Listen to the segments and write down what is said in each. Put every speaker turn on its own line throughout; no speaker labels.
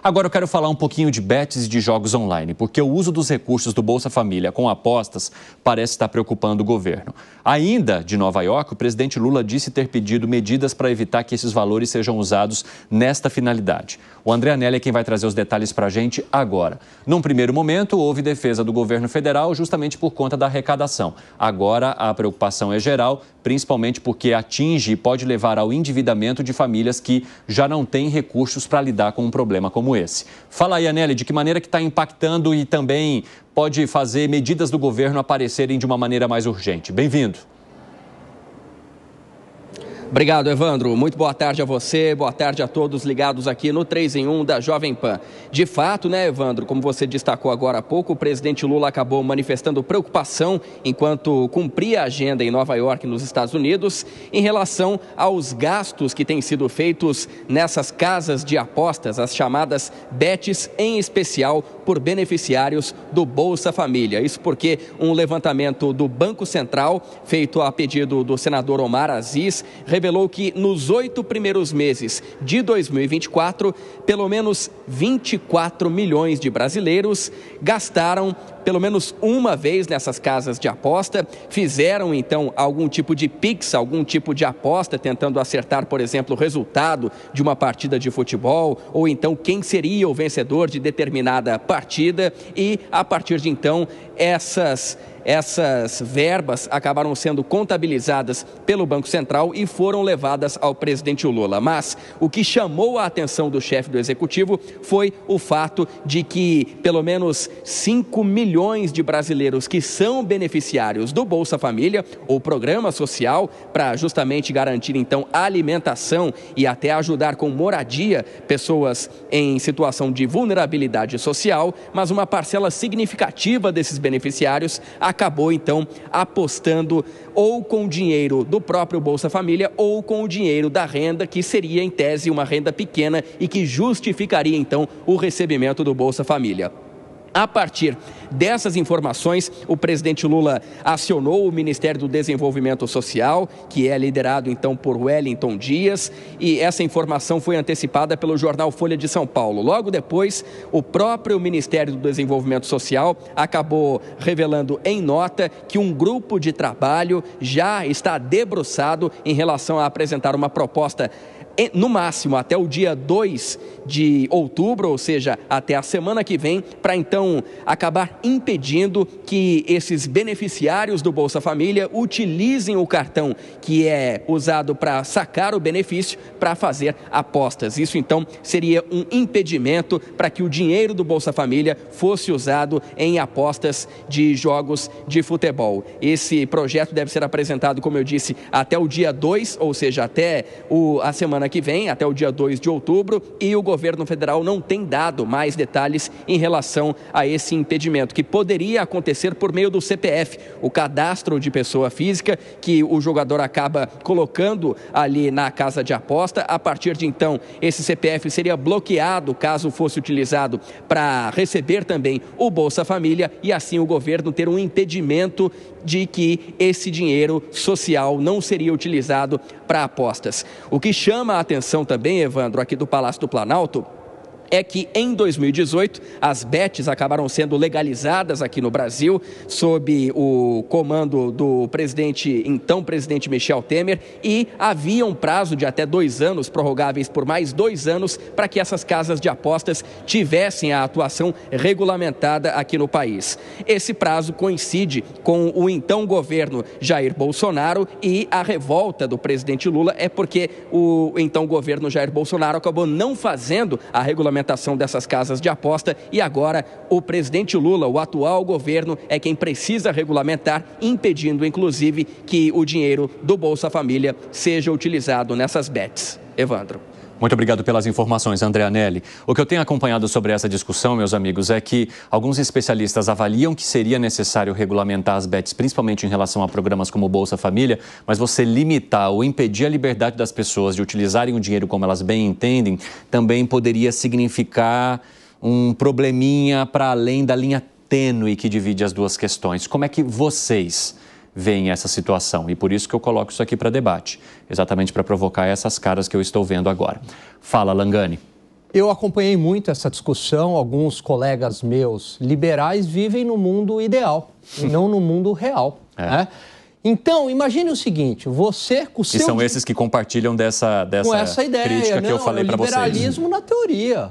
Agora eu quero falar um pouquinho de bets e de jogos online, porque o uso dos recursos do Bolsa Família com apostas parece estar preocupando o governo. Ainda de Nova York, o presidente Lula disse ter pedido medidas para evitar que esses valores sejam usados nesta finalidade. O André Anelli é quem vai trazer os detalhes para a gente agora. Num primeiro momento, houve defesa do governo federal justamente por conta da arrecadação. Agora, a preocupação é geral, principalmente porque atinge e pode levar ao endividamento de famílias que já não têm recursos para lidar com um problema como esse. Fala aí, Anelli, de que maneira que está impactando e também pode fazer medidas do governo aparecerem de uma maneira mais urgente. Bem-vindo.
Obrigado, Evandro. Muito boa tarde a você, boa tarde a todos ligados aqui no 3 em 1 da Jovem Pan. De fato, né, Evandro, como você destacou agora há pouco, o presidente Lula acabou manifestando preocupação enquanto cumpria a agenda em Nova York, nos Estados Unidos, em relação aos gastos que têm sido feitos nessas casas de apostas, as chamadas bets, em especial por beneficiários do Bolsa Família. Isso porque um levantamento do Banco Central, feito a pedido do senador Omar Aziz, revelou que nos 8 primeiros meses de 2024, pelo menos 24 milhões de brasileiros gastaram pelo menos uma vez nessas casas de aposta, fizeram então algum tipo de Pix, algum tipo de aposta, tentando acertar, por exemplo, o resultado de uma partida de futebol, ou então quem seria o vencedor de determinada partida, e a partir de então essas verbas acabaram sendo contabilizadas pelo Banco Central e foram levadas ao presidente Lula. Mas o que chamou a atenção do chefe do Executivo foi o fato de que pelo menos 5 milhões de brasileiros que são beneficiários do Bolsa Família, o programa social, para justamente garantir então a alimentação e até ajudar com moradia pessoas em situação de vulnerabilidade social, mas uma parcela significativa desses beneficiários acabou então apostando ou com o dinheiro do próprio Bolsa Família ou com o dinheiro da renda, que seria em tese uma renda pequena e que justificaria então o recebimento do Bolsa Família. A partir dessas informações, o presidente Lula acionou o Ministério do Desenvolvimento Social, que é liderado então por Wellington Dias, e essa informação foi antecipada pelo jornal Folha de São Paulo. Logo depois, o próprio Ministério do Desenvolvimento Social acabou revelando em nota que um grupo de trabalho já está debruçado em relação a apresentar uma proposta no máximo até o dia 2 de outubro, ou seja, até a semana que vem, para então acabar impedindo que esses beneficiários do Bolsa Família utilizem o cartão que é usado para sacar o benefício para fazer apostas. Isso então seria um impedimento para que o dinheiro do Bolsa Família fosse usado em apostas de jogos de futebol. Esse projeto deve ser apresentado, como eu disse, até o dia 2, ou seja, até a semana que vem, até o dia 2 de outubro, e o governo federal não tem dado mais detalhes em relação a esse impedimento, que poderia acontecer por meio do CPF, o cadastro de pessoa física, que o jogador acaba colocando ali na casa de aposta. A partir de então, esse CPF seria bloqueado caso fosse utilizado para receber também o Bolsa Família, e assim o governo ter um impedimento de que esse dinheiro social não seria utilizado para apostas. O que chama a atenção também, Evandro, aqui do Palácio do Planalto, é que em 2018 as bets acabaram sendo legalizadas aqui no Brasil sob o comando do então presidente Michel Temer, e havia um prazo de até 2 anos, prorrogáveis por mais 2 anos, para que essas casas de apostas tivessem a atuação regulamentada aqui no país. Esse prazo coincide com o então governo Jair Bolsonaro, e a revolta do presidente Lula é porque o então governo Jair Bolsonaro acabou não fazendo a regulamentação dessas casas de aposta, e agora o presidente Lula, o atual governo, é quem precisa regulamentar, impedindo inclusive que o dinheiro do Bolsa Família seja utilizado nessas bets. Evandro.
Muito obrigado pelas informações, André Anelli. O que eu tenho acompanhado sobre essa discussão, meus amigos, é que alguns especialistas avaliam que seria necessário regulamentar as bets, principalmente em relação a programas como o Bolsa Família, mas você limitar ou impedir a liberdade das pessoas de utilizarem o dinheiro como elas bem entendem, também poderia significar um probleminha para além da linha tênue que divide as duas questões. Como é que vocês veem essa situação? E por isso que eu coloco isso aqui para debate, exatamente para provocar essas caras que eu estou vendo agora. Fala, Langani.
Eu acompanhei muito essa discussão. Alguns colegas meus liberais vivem no mundo ideal e não no mundo real. Né? Então, imagine o seguinte, você com o seu...
E são esses que compartilham dessa
ideia,
crítica que eu falei para vocês.
Liberalismo na teoria,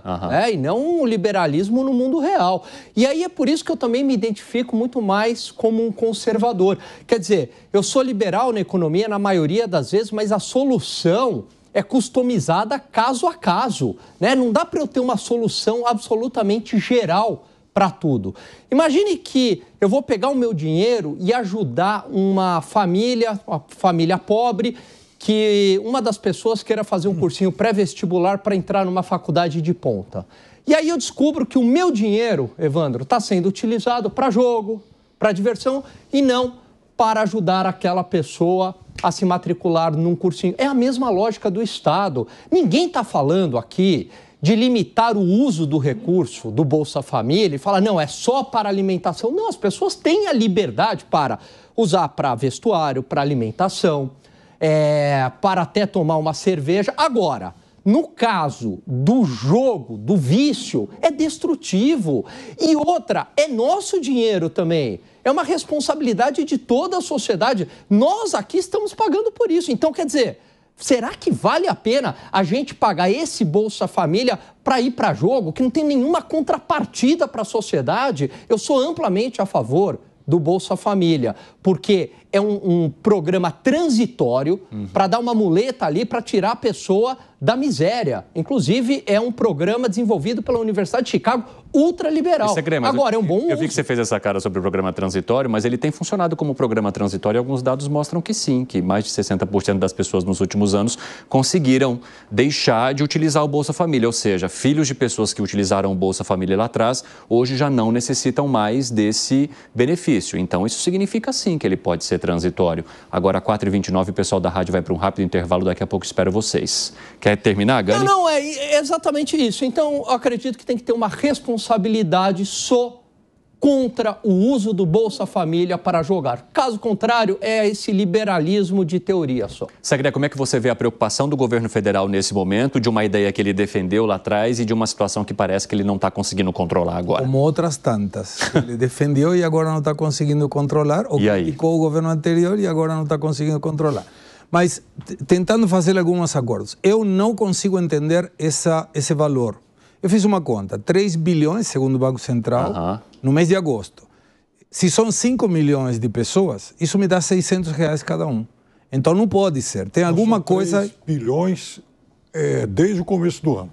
e não um liberalismo no mundo real. E aí é por isso que eu também me identifico muito mais como um conservador. Quer dizer, eu sou liberal na economia na maioria das vezes, mas a solução é customizada caso a caso. Né? Não dá para eu ter uma solução absolutamente geral para tudo. Imagine que eu vou pegar o meu dinheiro e ajudar uma família pobre, que uma das pessoas queira fazer um cursinho pré-vestibular para entrar numa faculdade de ponta. E aí eu descubro que o meu dinheiro, Evandro, está sendo utilizado para jogo, para diversão e não para ajudar aquela pessoa a se matricular num cursinho. É a mesma lógica do Estado. Ninguém está falando aqui de limitar o uso do recurso do Bolsa Família e falar, não, é só para alimentação. Não, as pessoas têm a liberdade para usar para vestuário, para alimentação, para até tomar uma cerveja. Agora, no caso do jogo, do vício, é destrutivo. E outra, é nosso dinheiro também. É uma responsabilidade de toda a sociedade. Nós aqui estamos pagando por isso. Então, quer dizer... Será que vale a pena a gente pagar esse Bolsa Família para ir para jogo, que não tem nenhuma contrapartida para a sociedade? Eu sou amplamente a favor do Bolsa Família, porque é um programa transitório para dar uma muleta ali para tirar a pessoa da miséria. Inclusive, é um programa desenvolvido pela Universidade de Chicago, ultraliberal. Agora, é um bom uso.
Eu vi que você fez essa cara sobre o programa transitório, mas ele tem funcionado como programa transitório e alguns dados mostram que sim, que mais de 60% das pessoas nos últimos anos conseguiram deixar de utilizar o Bolsa Família, ou seja, filhos de pessoas que utilizaram o Bolsa Família lá atrás, hoje já não necessitam mais desse benefício. Então, isso significa sim que ele pode ser transitório. Agora, 4h29, o pessoal da rádio vai para um rápido intervalo, daqui a pouco espero vocês. Quer terminar, Gani?
Não, é exatamente isso. Então, eu acredito que tem que ter uma responsabilidade só contra o uso do Bolsa Família para jogar. Caso contrário, é esse liberalismo de teoria só.
Sagre, como é que você vê a preocupação do governo federal nesse momento, de uma ideia que ele defendeu lá atrás e de uma situação que parece que ele não está conseguindo controlar agora?
Como outras tantas. Ele defendeu e agora não está conseguindo controlar, ou criticou o governo anterior e agora não está conseguindo controlar. Mas tentando fazer alguns acordos. Eu não consigo entender esse valor. Eu fiz uma conta, 3 bilhões, segundo o Banco Central, no mês de agosto. Se são 5 milhões de pessoas, isso me dá R$600 cada um. Então não pode ser. Tem alguma coisa...
3 bilhões desde o começo do ano.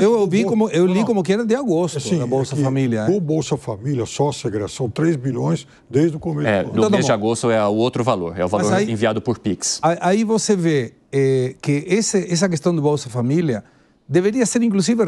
Eu li como que era de agosto, assim, da Bolsa Família.
O Bolsa Família, só segregação, 3 bilhões desde o começo do ano.
No mês de agosto é o outro valor, é o valor enviado por Pix.
Aí você vê que essa questão do Bolsa Família deveria ser, inclusive,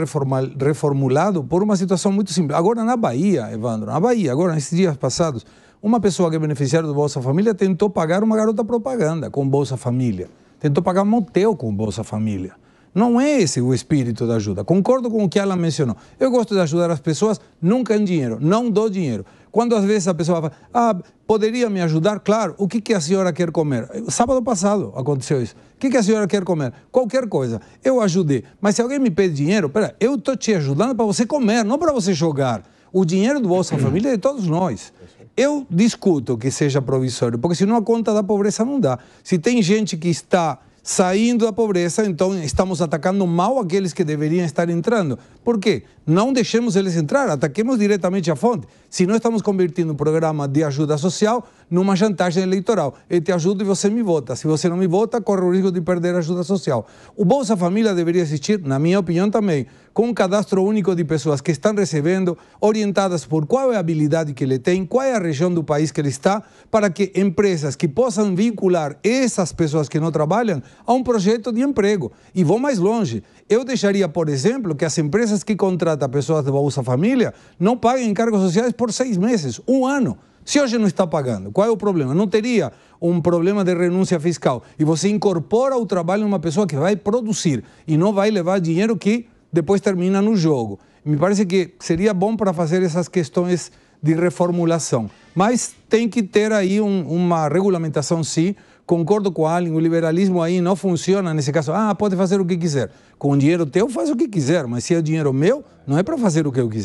reformulado por uma situação muito simples. Agora, na Bahia, Evandro, agora, nesses dias passados, uma pessoa que é beneficiária do Bolsa Família tentou pagar uma garota propaganda com Bolsa Família. Tentou pagar um motel com Bolsa Família. Não é esse o espírito da ajuda. Concordo com o que ela mencionou. Eu gosto de ajudar as pessoas, nunca em dinheiro, não dou dinheiro. Quando às vezes a pessoa fala, poderia me ajudar? Claro, o que a senhora quer comer? Sábado passado aconteceu isso. O que a senhora quer comer? Qualquer coisa. Eu ajudei. Mas se alguém me pede dinheiro, eu estou te ajudando para você comer, não para você jogar. O dinheiro do Bolsa Família é de todos nós. Eu discuto que seja provisório, porque senão a conta da pobreza não dá. Se tem gente que está saindo da pobreza, então estamos atacando mal aqueles que deveriam estar entrando. Por quê? Não deixemos eles entrar, ataquemos diretamente a fonte. Se não estamos convertindo um programa de ajuda social numa chantagem eleitoral. Eu te ajudo e você me vota. Se você não me vota, corre o risco de perder a ajuda social. O Bolsa Família deveria existir, na minha opinião também, com um cadastro único de pessoas que estão recebendo, orientadas por qual é a habilidade que ele tem, qual é a região do país que ele está, para que empresas que possam vincular essas pessoas que não trabalham a um projeto de emprego. E vou mais longe. Eu deixaria, por exemplo, que as empresas que contratam pessoas do Bolsa Família não paguem encargos sociais por 6 meses, 1 ano. Se hoje não está pagando, qual é o problema? Não teria um problema de renúncia fiscal. E você incorpora o trabalho numa pessoa que vai produzir e não vai levar dinheiro que depois termina no jogo. Me parece que seria bom para fazer essas questões de reformulação. Mas tem que ter aí uma regulamentação, sim, concordo com a Allen, o liberalismo aí não funciona nesse caso. Ah, pode fazer o que quiser. Com o dinheiro teu, faz o que quiser, mas se é o dinheiro meu, não é para fazer o que eu quiser.